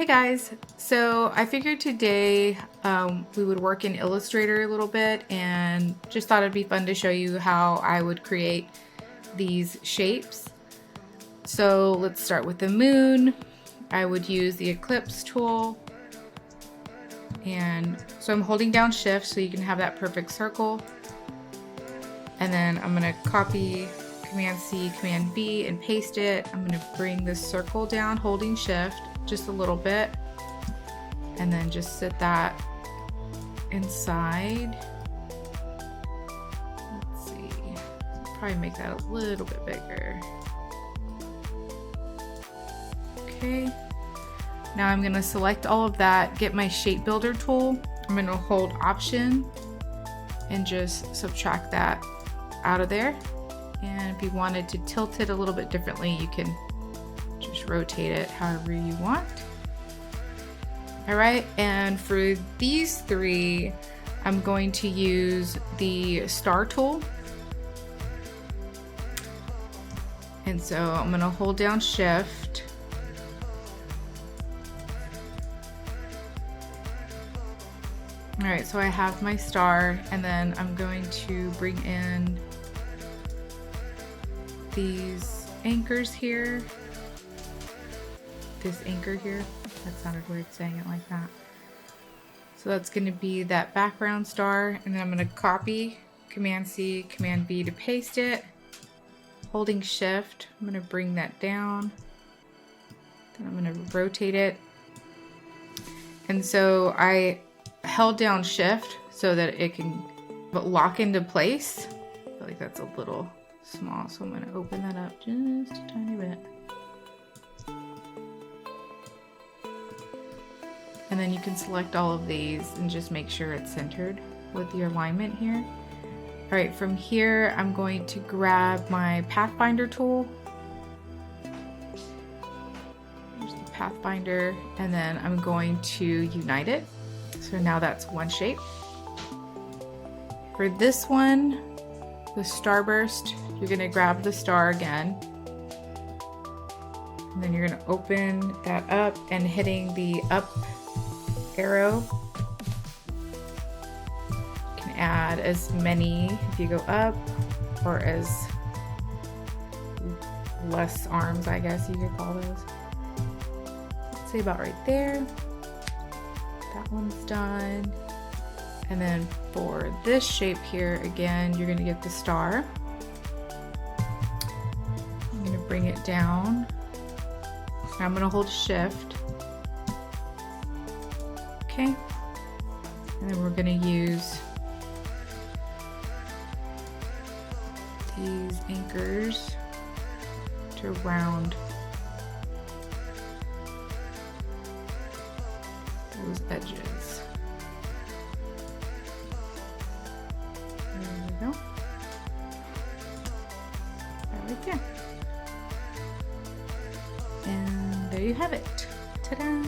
Hey guys, so I figured today we would work in Illustrator a little bit and just thought it'd be fun to show you how I would create these shapes. So let's start with the moon. I would use the ellipse tool, and so I'm holding down shift so you can have that perfect circle, and then I'm going to copy Command C, Command V and paste it. I'm going to bring this circle down holding shift just a little bit, and then just sit that inside. Let's see, probably make that a little bit bigger. Okay, now I'm going to select all of that, get my shape builder tool. I'm going to hold Option and just subtract that out of there. And if you wanted to tilt it a little bit differently, you can just rotate it however you want. All right, and for these three, I'm going to use the star tool. And so I'm going to hold down shift. All right, so I have my star, and then I'm going to bring in these anchors here. This anchor here, that sounded weird saying it like that. So that's going to be that background star, and then I'm going to copy Command C, Command V to paste it. Holding shift, I'm going to bring that down. Then I'm going to rotate it. And so I held down shift so that it can lock into place. I feel like that's a little small, so I'm going to open that up just a tiny bit. And then you can select all of these and just make sure it's centered with your alignment here. All right, from here, I'm going to grab my Pathfinder tool. There's the Pathfinder, and then I'm going to unite it. So now that's one shape. For this one, the starburst, you're gonna grab the star again. And then you're gonna open that up and hitting the up arrow. You can add as many if you go up, or as less arms, I guess you could call those. Let's say about right there. That one's done. And then for this shape here, again, you're gonna get the star. I'm gonna bring it down. Now I'm gonna hold shift. Okay. And then we're gonna use these anchors to round those edges. There we go. Right there. And there you have it. Ta-da!